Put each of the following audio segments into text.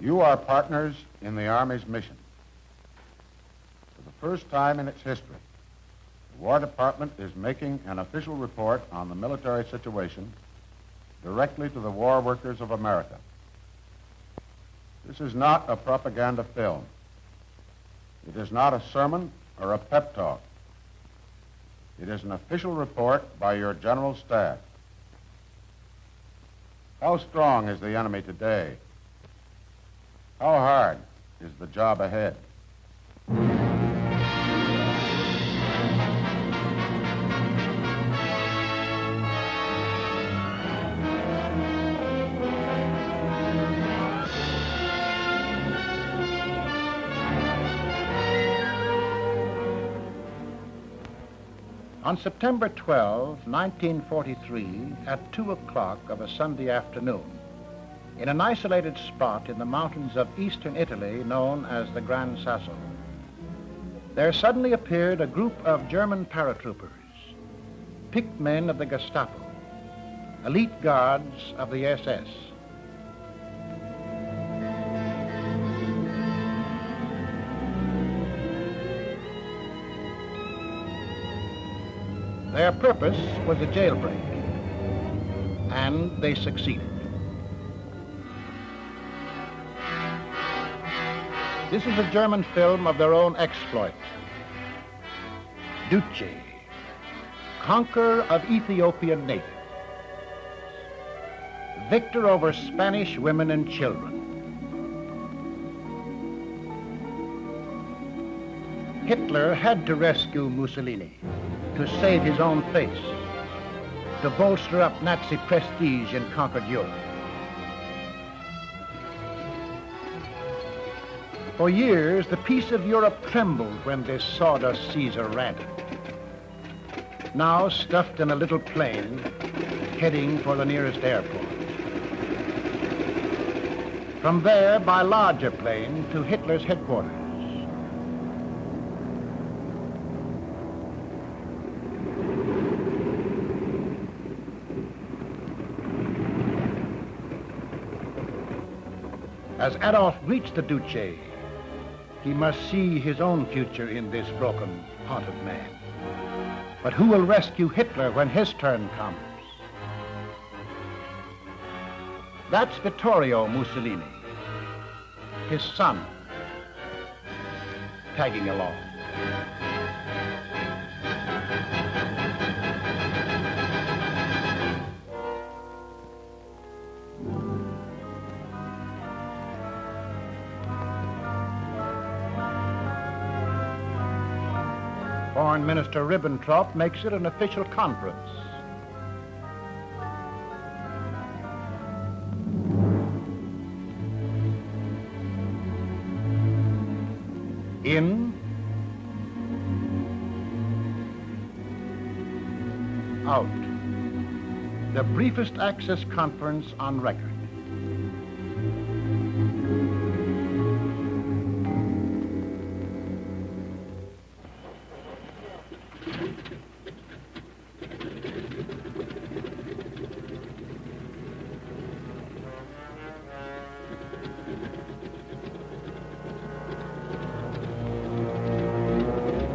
You are partners in the Army's mission. For the first time in its history, the War Department is making an official report on the military situation directly to the war workers of America. This is not a propaganda film. It is not a sermon or a pep talk. It is an official report by your General Staff. How strong is the enemy today? How hard is the job ahead? On September 12, 1943, at 2 o'clock of a Sunday afternoon, in an isolated spot in the mountains of eastern Italy known as the Gran Sasso, there suddenly appeared a group of German paratroopers, picked men of the Gestapo, elite guards of the SS. Their purpose was a jailbreak, and they succeeded. This is a German film of their own exploit. Duce, conqueror of Ethiopian natives, victor over Spanish women and children. Hitler had to rescue Mussolini to save his own face, to bolster up Nazi prestige in conquered Europe. For years, the peace of Europe trembled when this sawdust Caesar landed. Now stuffed in a little plane, heading for the nearest airport. From there, by larger plane, to Hitler's headquarters. As Adolf reached the Duce, he must see his own future in this broken, haunted man. But who will rescue Hitler when his turn comes? That's Vittorio Mussolini, his son, tagging along. Foreign Minister Ribbentrop makes it an official conference. In, out. The briefest access conference on record.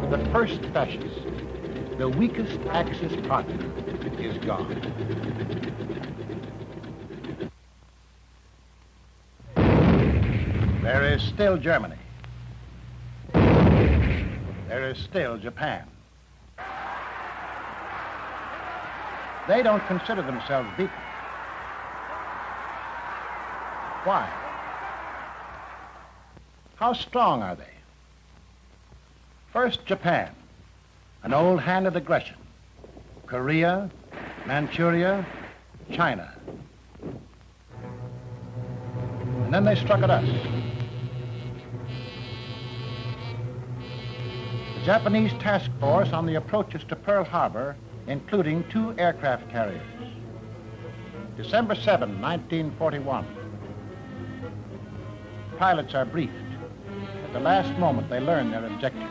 The first fascist, the weakest Axis partner, is gone. There is still Germany. There is still Japan. They don't consider themselves beaten. Why? How strong are they? First, Japan, an old hand of aggression. Korea, Manchuria, China. And then they struck at us. The Japanese task force on the approaches to Pearl Harbor, including 2 aircraft carriers. December 7, 1941. Pilots are briefed. At the last moment, they learn their objective.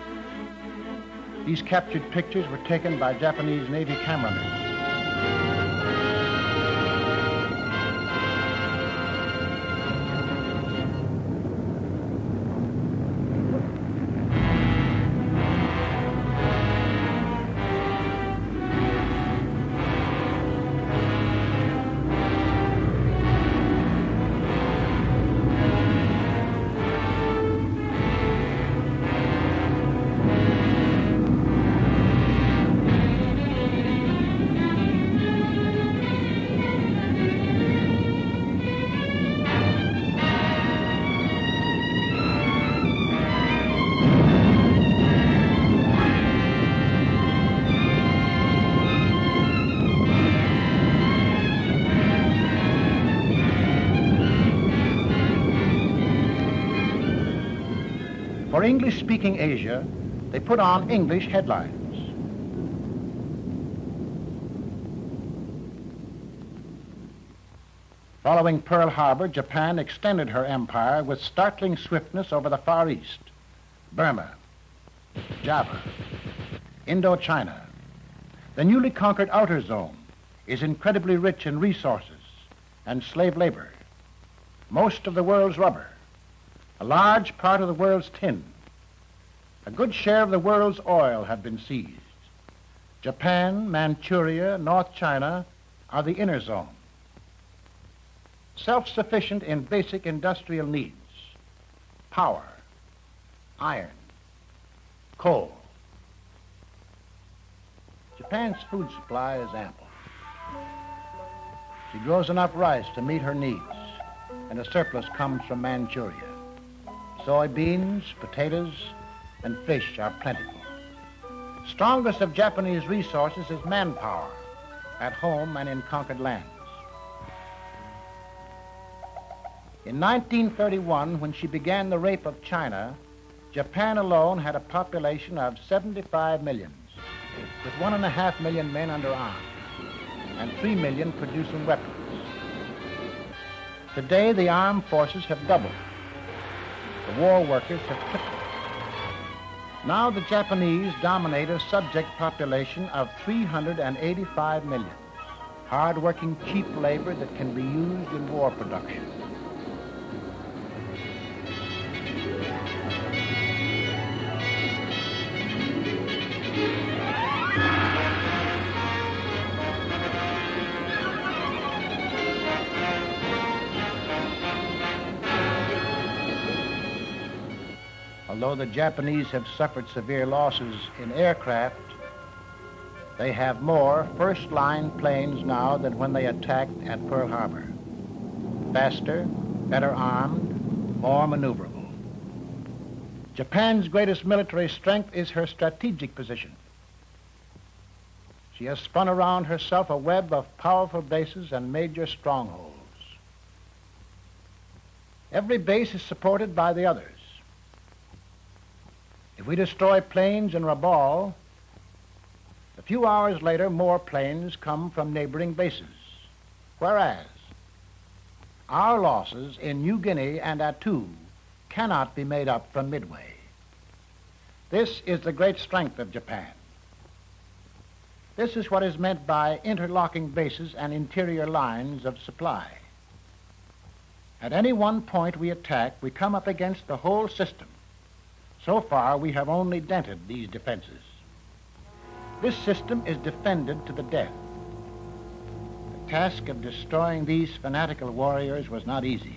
These captured pictures were taken by Japanese Navy cameramen. For English-speaking Asia, they put on English headlines. Following Pearl Harbor, Japan extended her empire with startling swiftness over the Far East, Burma, Java, Indochina. The newly conquered outer zone is incredibly rich in resources and slave labor, most of the world's rubber, a large part of the world's tin. A good share of the world's oil have been seized. Japan, Manchuria, North China are the inner zone. Self-sufficient in basic industrial needs, power, iron, coal. Japan's food supply is ample. She grows enough rice to meet her needs, and a surplus comes from Manchuria. Soybeans, potatoes, and fish are plentiful. Strongest of Japanese resources is manpower, at home and in conquered lands. In 1931, when she began the rape of China, Japan alone had a population of 75 million, with 1.5 million men under arms and 3 million producing weapons. Today, the armed forces have doubled. The war workers have tripled. Now the Japanese dominate a subject population of 385 million, hard-working, cheap labor that can be used in war production. Although the Japanese have suffered severe losses in aircraft, they have more first-line planes now than when they attacked at Pearl Harbor. Faster, better armed, more maneuverable. Japan's greatest military strength is her strategic position. She has spun around herself a web of powerful bases and major strongholds. Every base is supported by the others. If we destroy planes in Rabaul, a few hours later, more planes come from neighboring bases. Whereas our losses in New Guinea and Attu cannot be made up from Midway. This is the great strength of Japan. This is what is meant by interlocking bases and interior lines of supply. At any one point we attack, we come up against the whole system. So far, we have only dented these defenses. This system is defended to the death. The task of destroying these fanatical warriors was not easy.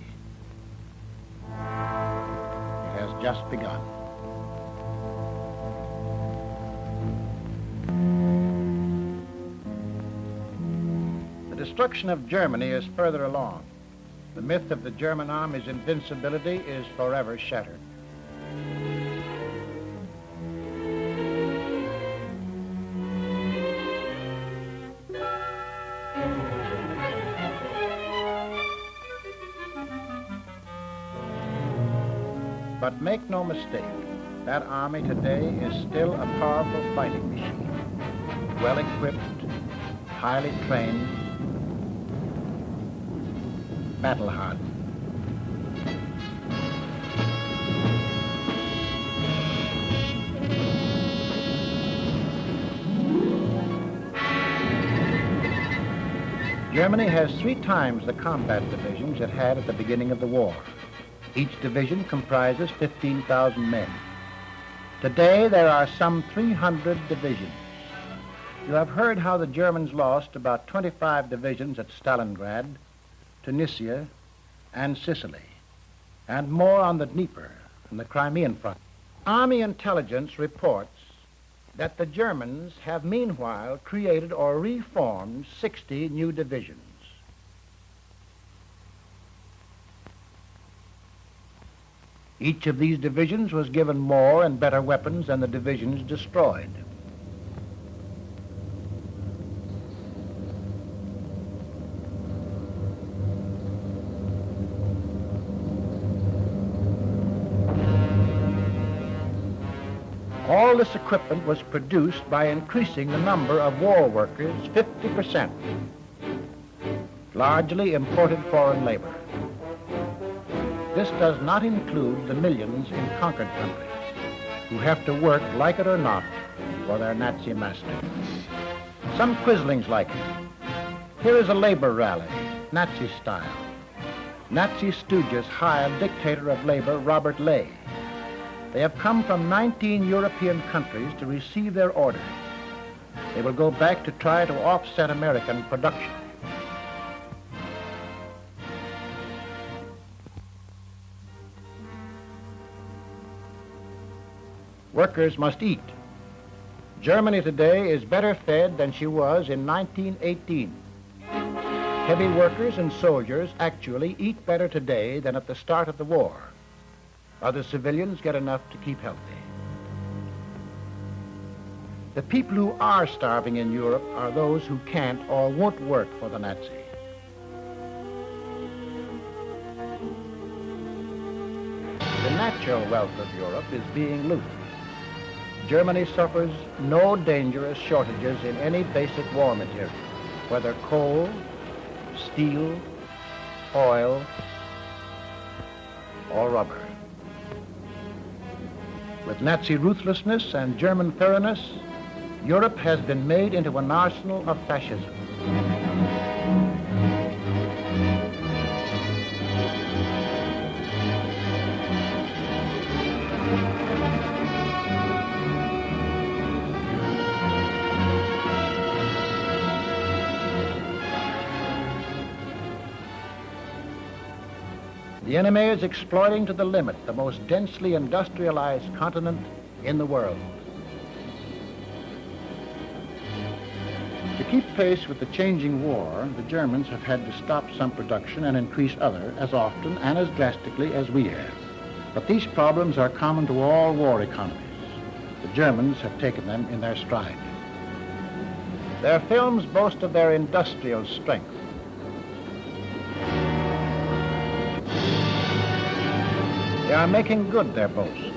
It has just begun. The destruction of Germany is further along. The myth of the German army's invincibility is forever shattered. But make no mistake, that army today is still a powerful fighting machine, well-equipped, highly trained, battle-hardened. Germany has 3 times the combat divisions it had at the beginning of the war. Each division comprises 15,000 men. Today, there are some 300 divisions. You have heard how the Germans lost about 25 divisions at Stalingrad, Tunisia, and Sicily, and more on the Dnieper and the Crimean front. Army intelligence reports that the Germans have meanwhile created or reformed 60 new divisions. Each of these divisions was given more and better weapons than the divisions destroyed. All this equipment was produced by increasing the number of war workers 50%, largely imported foreign labor. This does not include the millions in conquered countries who have to work, like it or not, for their Nazi master. Some quislings like it. Here is a labor rally, Nazi style. Nazi stooges hire dictator of labor Robert Ley. They have come from 19 European countries to receive their orders. They will go back to try to offset American production. Workers must eat. Germany today is better fed than she was in 1918. Heavy workers and soldiers actually eat better today than at the start of the war. Other civilians get enough to keep healthy. The people who are starving in Europe are those who can't or won't work for the Nazi. The natural wealth of Europe is being looted. Germany suffers no dangerous shortages in any basic war material, whether coal, steel, oil, or rubber. With Nazi ruthlessness and German thoroughness, Europe has been made into an arsenal of fascism. The enemy is exploiting to the limit the most densely industrialized continent in the world. To keep pace with the changing war, the Germans have had to stop some production and increase other as often and as drastically as we have. But these problems are common to all war economies. The Germans have taken them in their stride. Their films boast of their industrial strength. They are making good their boast.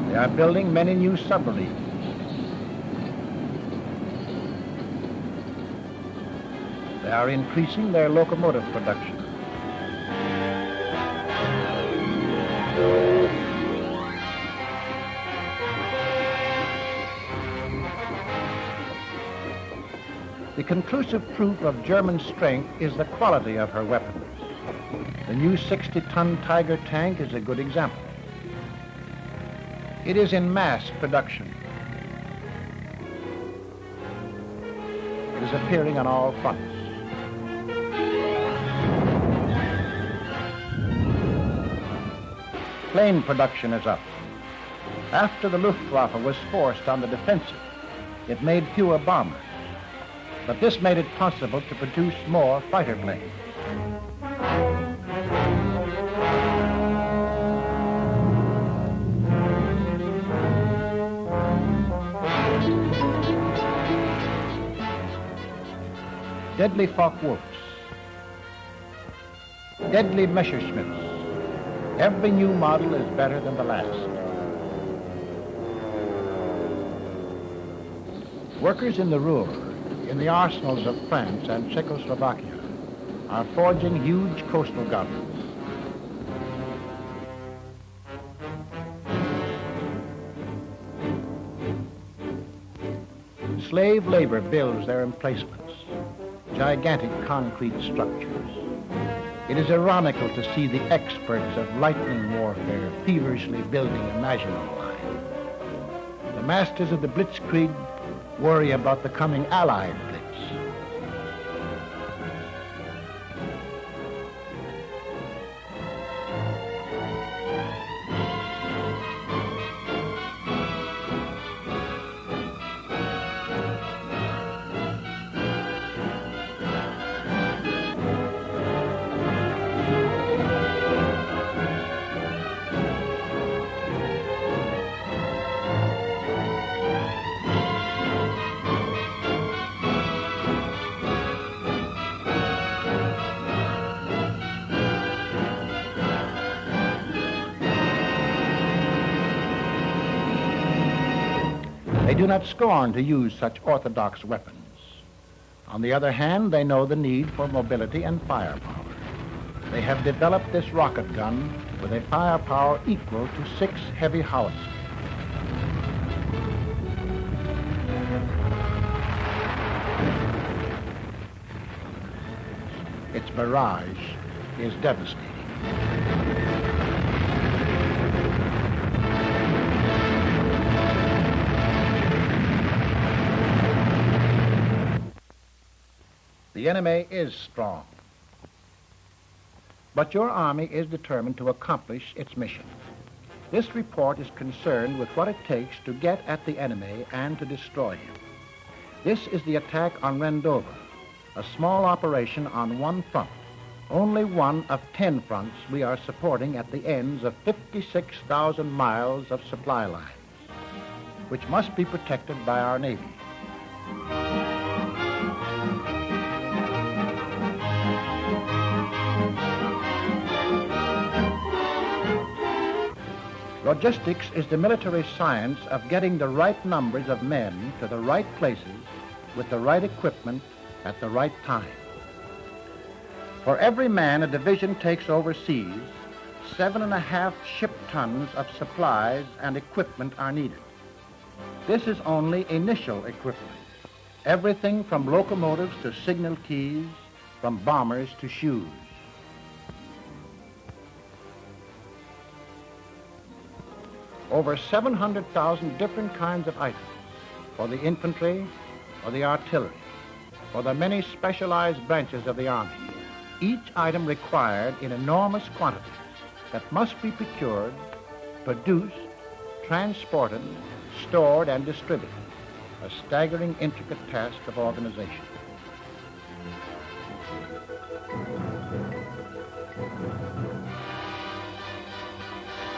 They are building many new submarines. They are increasing their locomotive production. The conclusive proof of German strength is the quality of her weapons. The new 60-ton Tiger tank is a good example. It is in mass production. It is appearing on all fronts. Plane production is up. After the Luftwaffe was forced on the defensive, it made fewer bombers. But this made it possible to produce more fighter planes. Deadly Focke-Wulfs, deadly Messerschmitts. Every new model is better than the last. Workers in the Ruhr, in the arsenals of France and Czechoslovakia, are forging huge coastal guns. Slave labor builds their emplacements, gigantic concrete structures. It is ironical to see the experts of lightning warfare feverishly building a Maginot Line. The masters of the Blitzkrieg worry about the coming Allied Blitz. They do not scorn to use such orthodox weapons. On the other hand, they know the need for mobility and firepower. They have developed this rocket gun with a firepower equal to 6 heavy howitzers. Its barrage is devastating. The enemy is strong, but your army is determined to accomplish its mission. This report is concerned with what it takes to get at the enemy and to destroy him. This is the attack on Rendova, a small operation on one front, only one of 10 fronts we are supporting at the ends of 56,000 miles of supply lines, which must be protected by our Navy. Logistics is the military science of getting the right numbers of men to the right places with the right equipment at the right time. For every man a division takes overseas, 7.5 ship tons of supplies and equipment are needed. This is only initial equipment. Everything from locomotives to signal keys, from bombers to shoes. Over 700,000 different kinds of items for the infantry, for the artillery, for the many specialized branches of the Army. Each item required in enormous quantities that must be procured, produced, transported, stored, and distributed. A staggering, intricate task of organization.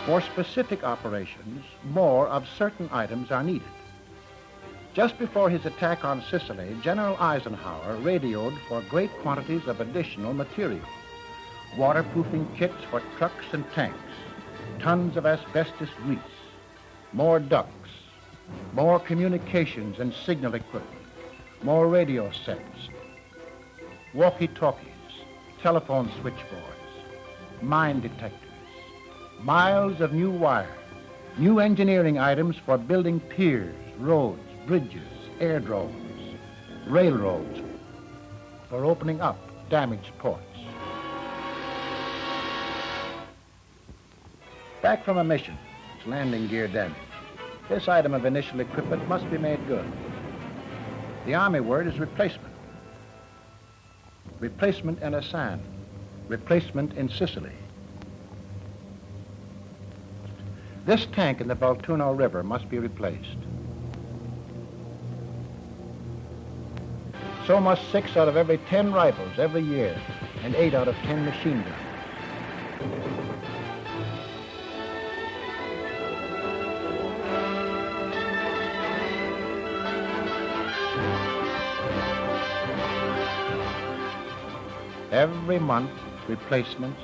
For specific operations, more of certain items are needed. Just before his attack on Sicily, General Eisenhower radioed for great quantities of additional material. Waterproofing kits for trucks and tanks, tons of asbestos grease, more ducts, more communications and signal equipment, more radio sets, walkie-talkies, telephone switchboards, mine detectors, miles of new wire, new engineering items for building piers, roads, bridges, airdromes, railroads, for opening up damaged ports. Back from a mission, its landing gear damaged. This item of initial equipment must be made good. The Army word is replacement. Replacement in Asan, replacement in Sicily. This tank in the Volturno River must be replaced. So must 6 out of every 10 rifles every year, and 8 out of 10 machine guns. Every month, replacements,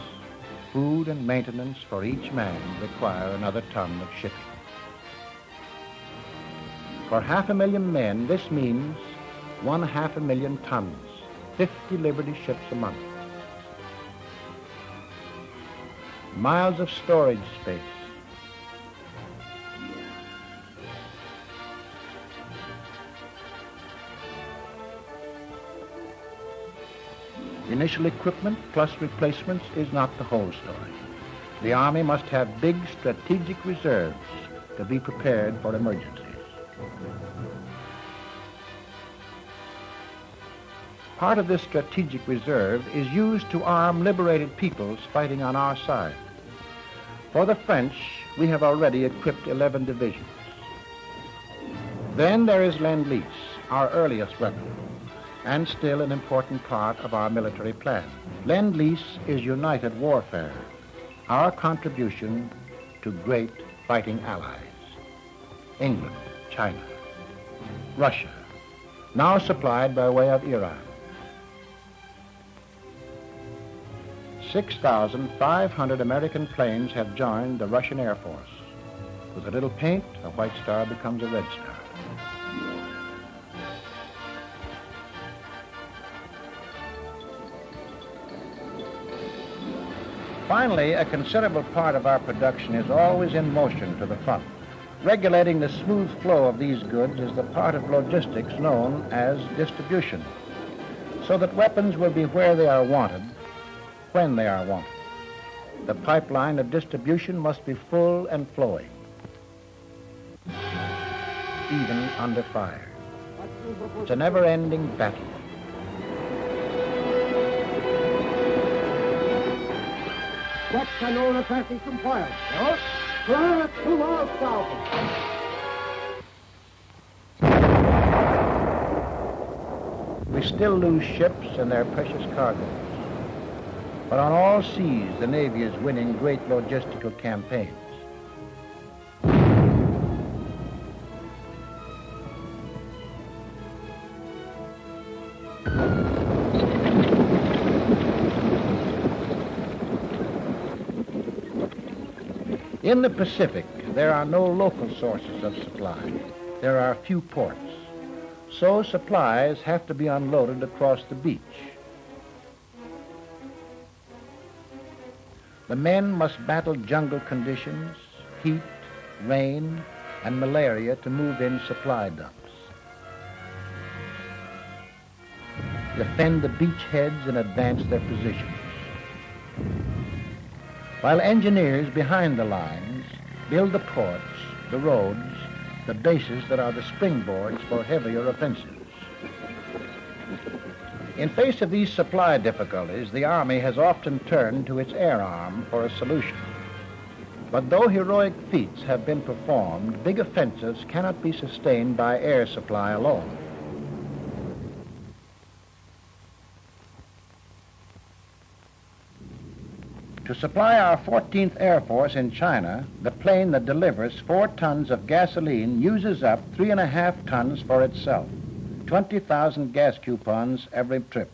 food and maintenance for each man require another ton of shipping. For 500,000 men, this means 500,000 tons, 50 Liberty ships a month. Miles of storage space. Initial equipment plus replacements is not the whole story. The Army must have big strategic reserves to be prepared for emergencies. Part of this strategic reserve is used to arm liberated peoples fighting on our side. For the French, we have already equipped 11 divisions. Then there is Lend-Lease, our earliest weapon, and still an important part of our military plan. Lend-Lease is united warfare, our contribution to great fighting allies. England, China, Russia, now supplied by way of Iran. 6,500 American planes have joined the Russian Air Force. With a little paint, a white star becomes a red star. Finally, a considerable part of our production is always in motion to the front. Regulating the smooth flow of these goods is the part of logistics known as distribution, so that weapons will be where they are wanted, when they are wanted. The pipeline of distribution must be full and flowing, even under fire. It's a never-ending battle. Questa canone fertig zum Feuer. Ja. Klar, zum Auslaufen. We still lose ships and their precious cargoes. But on all seas, the Navy is winning great logistical campaigns. In the Pacific, there are no local sources of supply. There are few ports. So supplies have to be unloaded across the beach. The men must battle jungle conditions, heat, rain, and malaria to move in supply dumps. Defend the beachheads and advance their positions. While engineers behind the lines build the ports, the roads, the bases that are the springboards for heavier offensives. In face of these supply difficulties, the Army has often turned to its air arm for a solution. But though heroic feats have been performed, big offensives cannot be sustained by air supply alone. To supply our 14th Air Force in China, the plane that delivers 4 tons of gasoline uses up 3.5 tons for itself, 20,000 gas coupons every trip.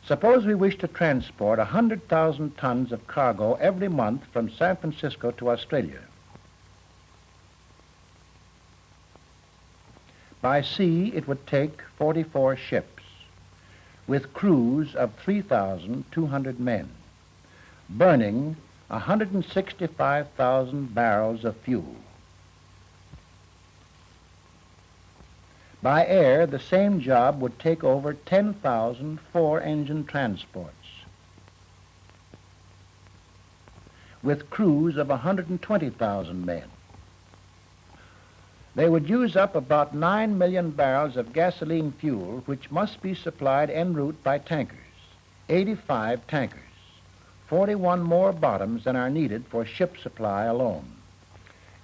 Suppose we wish to transport 100,000 tons of cargo every month from San Francisco to Australia. By sea, it would take 44 ships, with crews of 3,200 men, burning 165,000 barrels of fuel. By air, the same job would take over 10,000 four-engine transports, with crews of 120,000 men. They would use up about 9 million barrels of gasoline fuel, which must be supplied en route by tankers, 85 tankers, 41 more bottoms than are needed for ship supply alone.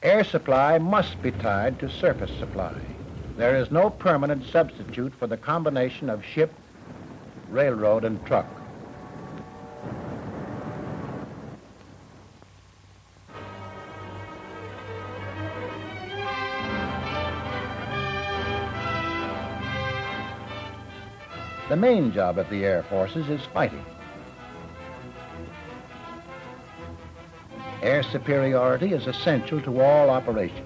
Air supply must be tied to surface supply. There is no permanent substitute for the combination of ship, railroad, and truck. The main job of the Air Forces is fighting. Air superiority is essential to all operations.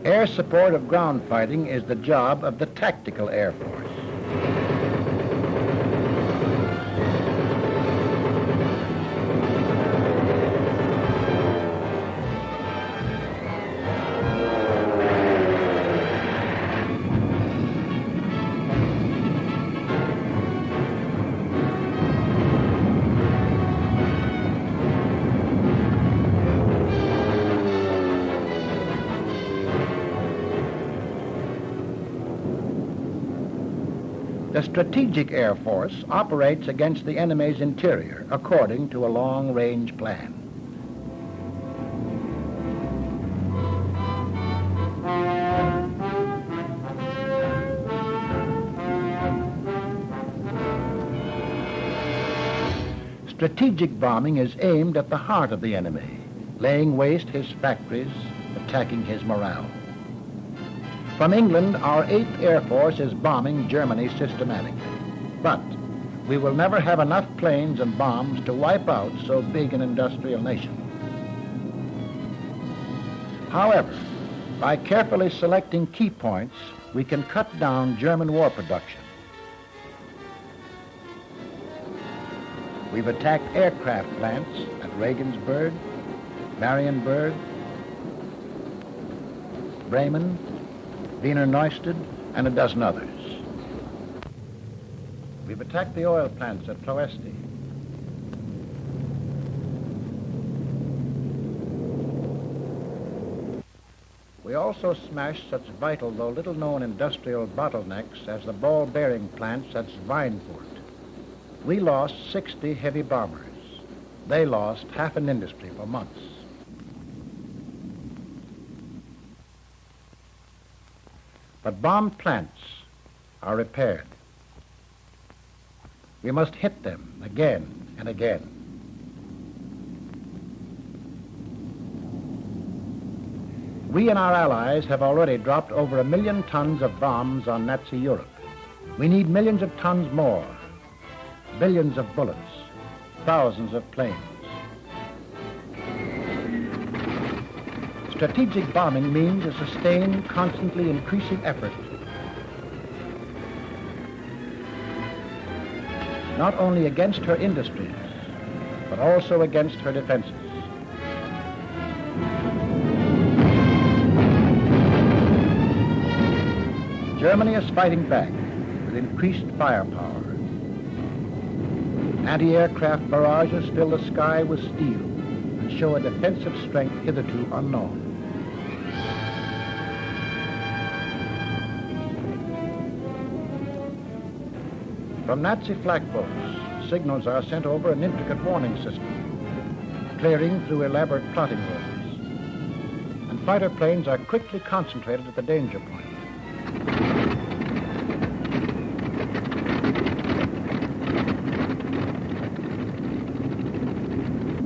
Air support of ground fighting is the job of the Tactical Air Force. The Strategic Air Force operates against the enemy's interior according to a long-range plan. Strategic bombing is aimed at the heart of the enemy, laying waste his factories, attacking his morale. From England, our 8th Air Force is bombing Germany systematically. But we will never have enough planes and bombs to wipe out so big an industrial nation. However, by carefully selecting key points, we can cut down German war production. We've attacked aircraft plants at Regensburg, Marienburg, Bremen, Wiener Neustadt, and a dozen others. We've attacked the oil plants at Ploesti. We also smashed such vital, though little-known industrial bottlenecks as the ball bearing plants at Schweinfurt. We lost 60 heavy bombers. They lost half an industry for months. But bombed plants are repaired. We must hit them again and again. We and our allies have already dropped over 1 million tons of bombs on Nazi Europe. We need millions of tons more, billions of bullets, thousands of planes. Strategic bombing means a sustained, constantly increasing effort, not only against her industries, but also against her defenses. Germany is fighting back with increased firepower. Anti-aircraft barrages fill the sky with steel and show a defensive strength hitherto unknown. From Nazi flak boats, signals are sent over an intricate warning system, clearing through elaborate plotting roads. And fighter planes are quickly concentrated at the danger point.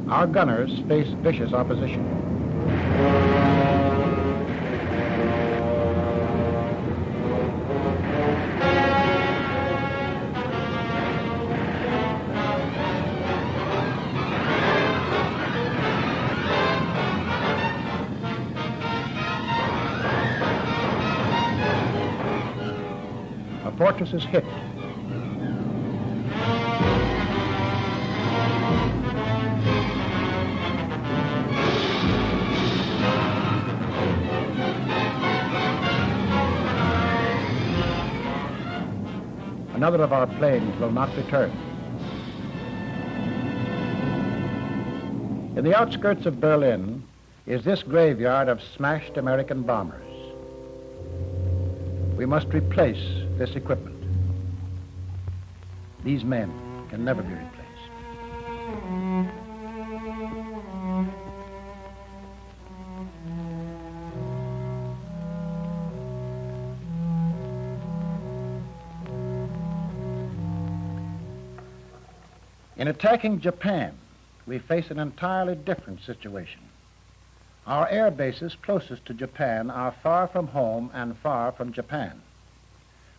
Our gunners face vicious opposition. A fortress is hit. Another of our planes will not return. In the outskirts of Berlin is this graveyard of smashed American bombers. We must replace this equipment. These men can never be replaced. In attacking Japan, we face an entirely different situation. Our air bases closest to Japan are far from home and far from Japan.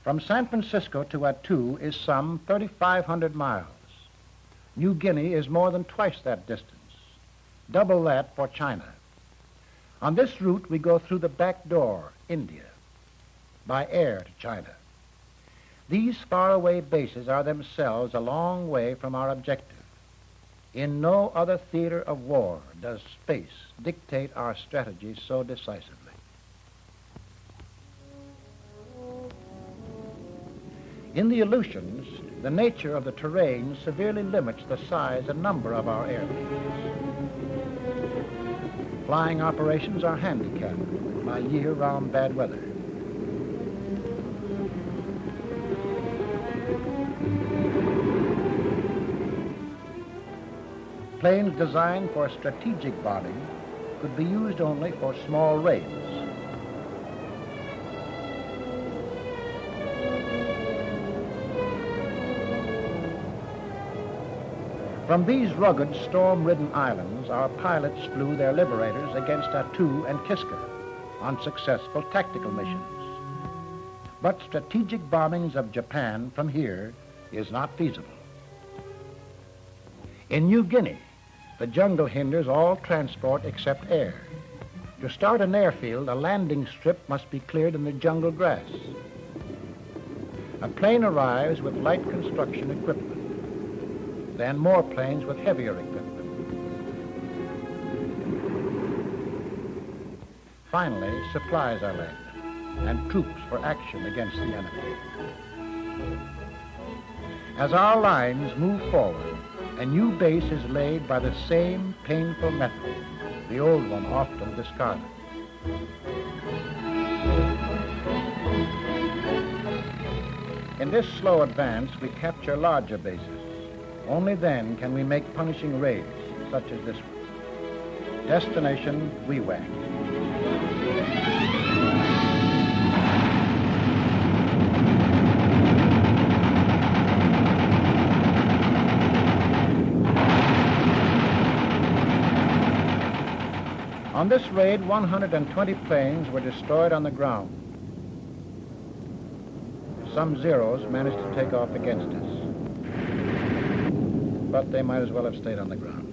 From San Francisco to Attu is some 3,500 miles. New Guinea is more than twice that distance, double that for China. On this route, we go through the back door, India, by air to China. These faraway bases are themselves a long way from our objective. In no other theater of war does space dictate our strategy so decisively. In the Aleutians, the nature of the terrain severely limits the size and number of our airplanes. Flying operations are handicapped by year-round bad weather. Planes designed for strategic bombing could be used only for small raids. From these rugged, storm-ridden islands, our pilots flew their liberators against Attu and Kiska on successful tactical missions. But strategic bombings of Japan from here is not feasible. In New Guinea, the jungle hinders all transport except air. To start an airfield, a landing strip must be cleared in the jungle grass. A plane arrives with light construction equipment, then more planes with heavier equipment. Finally, supplies are landed and troops for action against the enemy. As our lines move forward, a new base is laid by the same painful method, the old one often discarded. In this slow advance, we capture larger bases. Only then can we make punishing raids, such as this one. Destination, Wewak. On this raid, 120 planes were destroyed on the ground. Some Zeros managed to take off against us, but they might as well have stayed on the ground.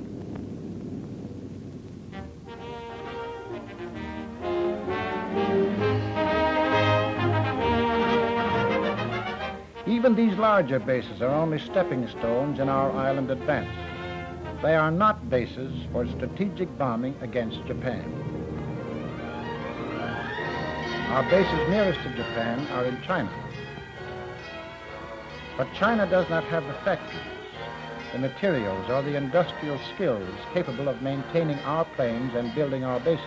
Even these larger bases are only stepping stones in our island advance. They are not bases for strategic bombing against Japan. Our bases nearest to Japan are in China. But China does not have the factories, the materials, or the industrial skills capable of maintaining our planes and building our bases.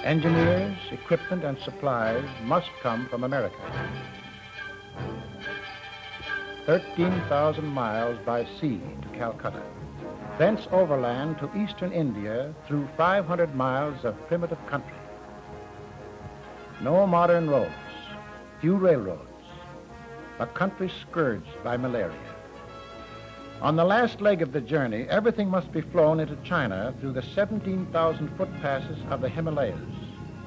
Engineers, equipment, and supplies must come from America. 13,000 miles by sea to Calcutta. Thence overland to eastern India through 500 miles of primitive country. No modern roads, few railroads, a country scourged by malaria. On the last leg of the journey, everything must be flown into China through the 17,000-foot passes of the Himalayas,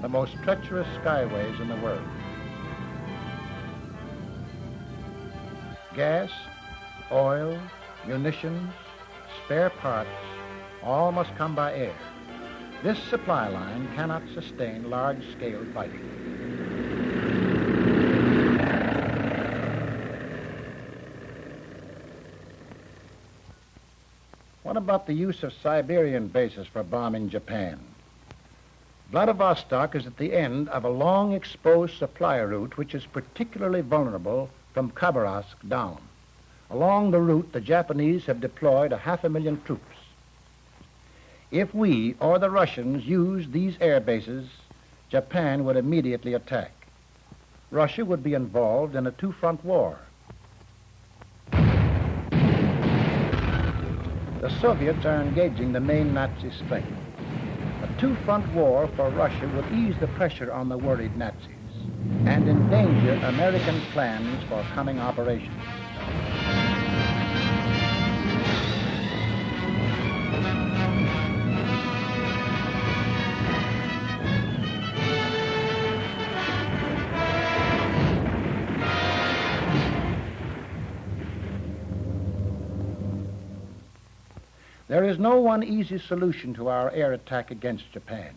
the most treacherous skyways in the world. Gas, oil, munitions, spare parts, all must come by air. This supply line cannot sustain large-scale fighting. What about the use of Siberian bases for bombing Japan? Vladivostok is at the end of a long exposed supply route which is particularly vulnerable from Khabarovsk down. Along the route, the Japanese have deployed 500,000 troops. If we or the Russians used these air bases, Japan would immediately attack. Russia would be involved in a two-front war. The Soviets are engaging the main Nazi strength. A two-front war for Russia would ease the pressure on the worried Nazis and endanger American plans for coming operations. There is no one easy solution to our air attack against Japan.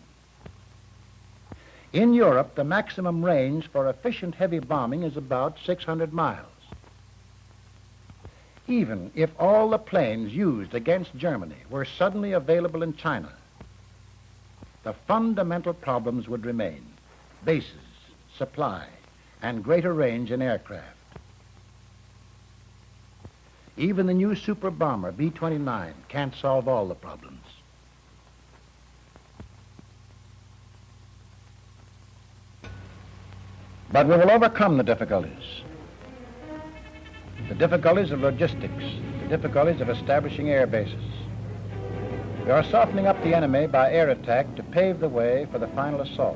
In Europe, the maximum range for efficient heavy bombing is about 600 miles. Even if all the planes used against Germany were suddenly available in China, the fundamental problems would remain: bases, supply, and greater range in aircraft. Even the new super bomber, B-29, can't solve all the problems. But we will overcome the difficulties. The difficulties of logistics, the difficulties of establishing air bases. We are softening up the enemy by air attack to pave the way for the final assault.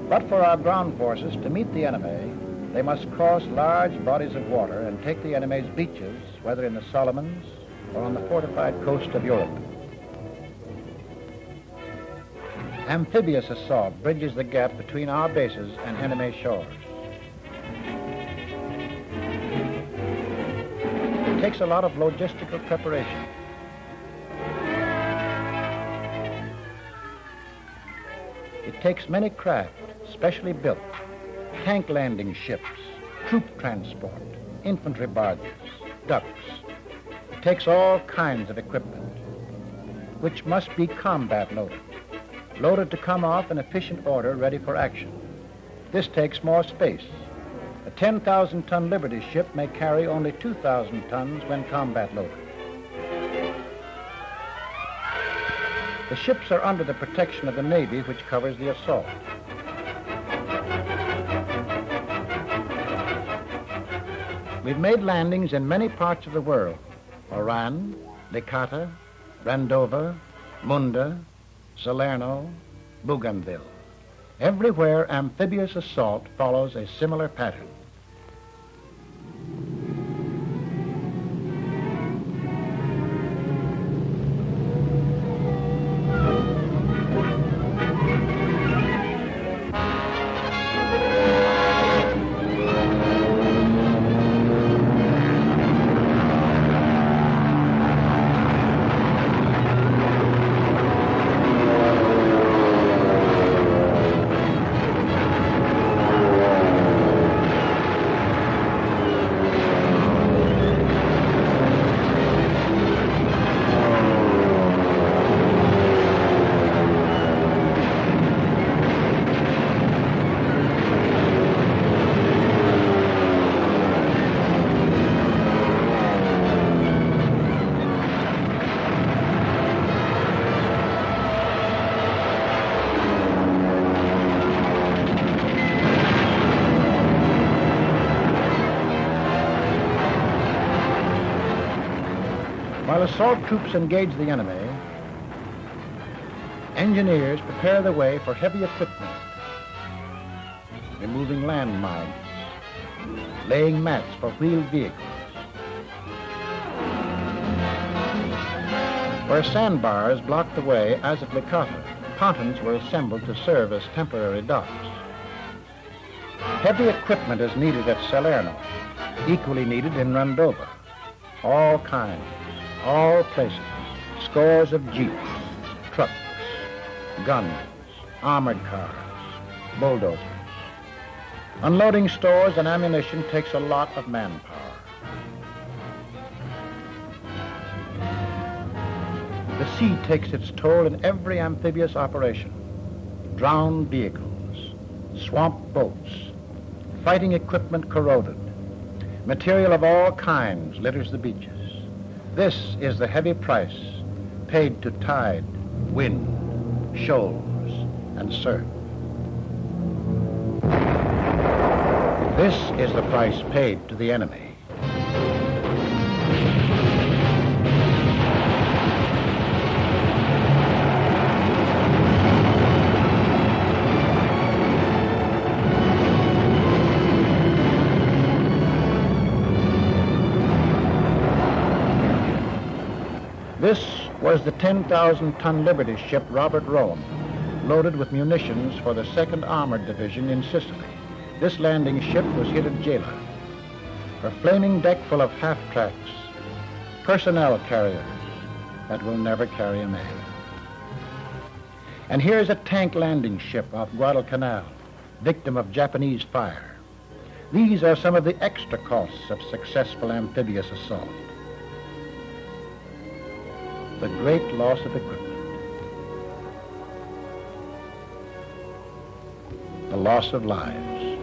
But for our ground forces to meet the enemy, they must cross large bodies of water and take the enemy's beaches, whether in the Solomons or on the fortified coast of Europe. Amphibious assault bridges the gap between our bases and enemy shores. It takes a lot of logistical preparation. It takes many craft, specially built, tank landing ships, troop transport, infantry barges, ducks. It takes all kinds of equipment, which must be combat loaded, loaded to come off in efficient order, ready for action. This takes more space. A 10,000-ton Liberty ship may carry only 2,000 tons when combat loaded. The ships are under the protection of the Navy, which covers the assault. We've made landings in many parts of the world: Oran, Licata, Brandova, Munda, Salerno, Bougainville. Everywhere, amphibious assault follows a similar pattern. While assault troops engage the enemy, engineers prepare the way for heavy equipment, removing landmines, laying mats for wheeled vehicles. Where sandbars blocked the way, as at Licata, pontons were assembled to serve as temporary docks. Heavy equipment is needed at Salerno, equally needed in Randova. All kinds, all places, scores of jeeps, trucks, guns, armored cars, bulldozers. Unloading stores and ammunition takes a lot of manpower. The sea takes its toll in every amphibious operation. Drowned vehicles, swamp boats, fighting equipment corroded. Material of all kinds litters the beaches. This is the heavy price paid to tide, wind, shoals, and surf. This is the price paid to the enemy. This was the 10,000-ton Liberty ship Robert Rome, loaded with munitions for the 2nd Armored Division in Sicily. This landing ship was hit at Gela. Her flaming deck full of half-tracks, personnel carriers that will never carry a man. And here's a tank landing ship off Guadalcanal, victim of Japanese fire. These are some of the extra costs of successful amphibious assault. The great loss of equipment, the loss of lives.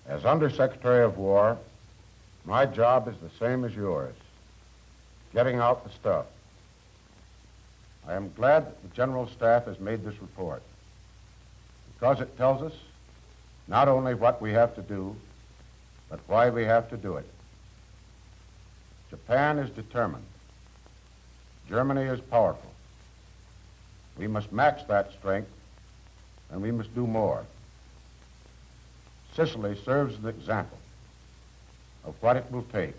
As Undersecretary of War, my job is the same as yours, getting out the stuff. I am glad that the General Staff has made this report, because it tells us not only what we have to do, but why we have to do it. Japan is determined. Germany is powerful. We must match that strength, and we must do more. Sicily serves as an example of what it will take.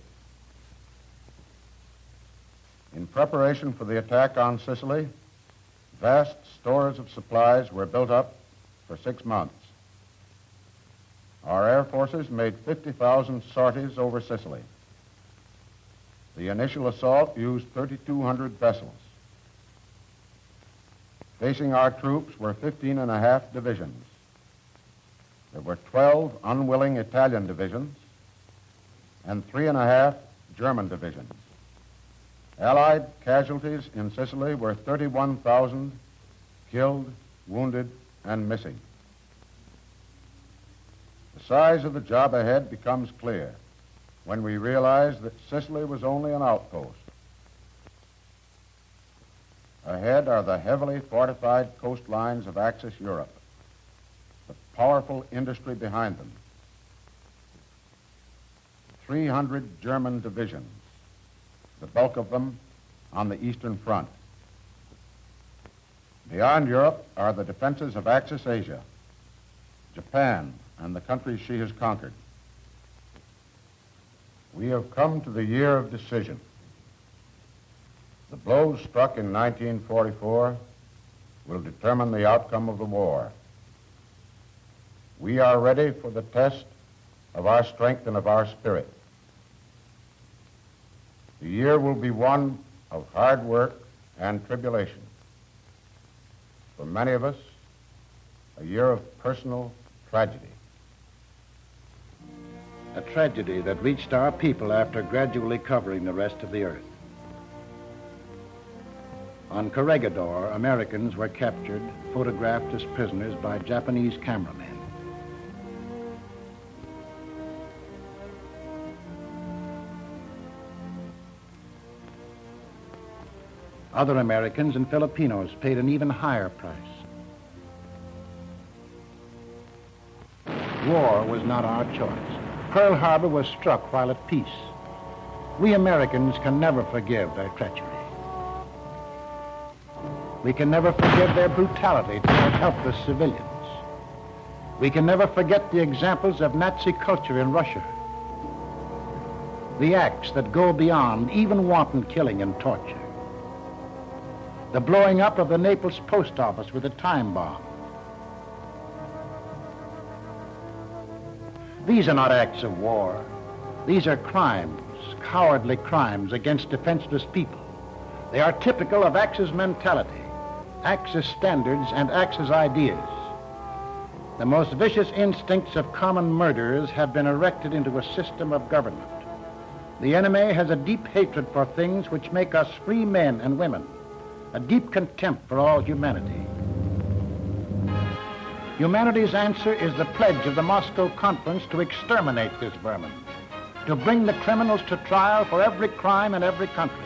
In preparation for the attack on Sicily, vast stores of supplies were built up for 6 months. Our air forces made 50,000 sorties over Sicily. The initial assault used 3,200 vessels. Facing our troops were 15 and a half divisions. There were 12 unwilling Italian divisions and 3 and a half German divisions. Allied casualties in Sicily were 31,000 killed, wounded, and missing. The size of the job ahead becomes clear when we realize that Sicily was only an outpost. Ahead are the heavily fortified coastlines of Axis Europe, the powerful industry behind them, 300 German divisions, the bulk of them on the Eastern Front. Beyond Europe are the defenses of Axis Asia, Japan, and the countries she has conquered. We have come to the year of decision. The blows struck in 1944 will determine the outcome of the war. We are ready for the test of our strength and of our spirit. The year will be one of hard work and tribulation. For many of us, a year of personal tragedy. A tragedy that reached our people after gradually covering the rest of the earth. On Corregidor, Americans were captured, photographed as prisoners by Japanese cameramen. Other Americans and Filipinos paid an even higher price. War was not our choice. Pearl Harbor was struck while at peace. We Americans can never forgive their treachery. We can never forgive their brutality toward helpless civilians. We can never forget the examples of Nazi culture in Russia. The acts that go beyond even wanton killing and torture. The blowing up of the Naples post office with a time bomb. These are not acts of war. These are crimes, cowardly crimes against defenseless people. They are typical of Axis mentality, Axis standards, and Axis ideas. The most vicious instincts of common murderers have been erected into a system of government. The enemy has a deep hatred for things which make us free men and women, a deep contempt for all humanity. Humanity's answer is the pledge of the Moscow Conference to exterminate this vermin, to bring the criminals to trial for every crime in every country.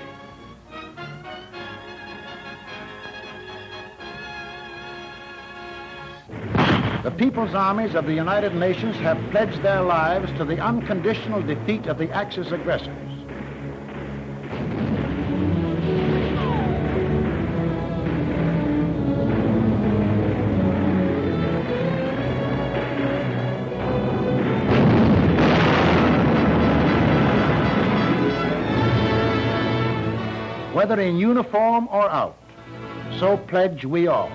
The People's Armies of the United Nations have pledged their lives to the unconditional defeat of the Axis aggressors. Whether in uniform or out, so pledge we all.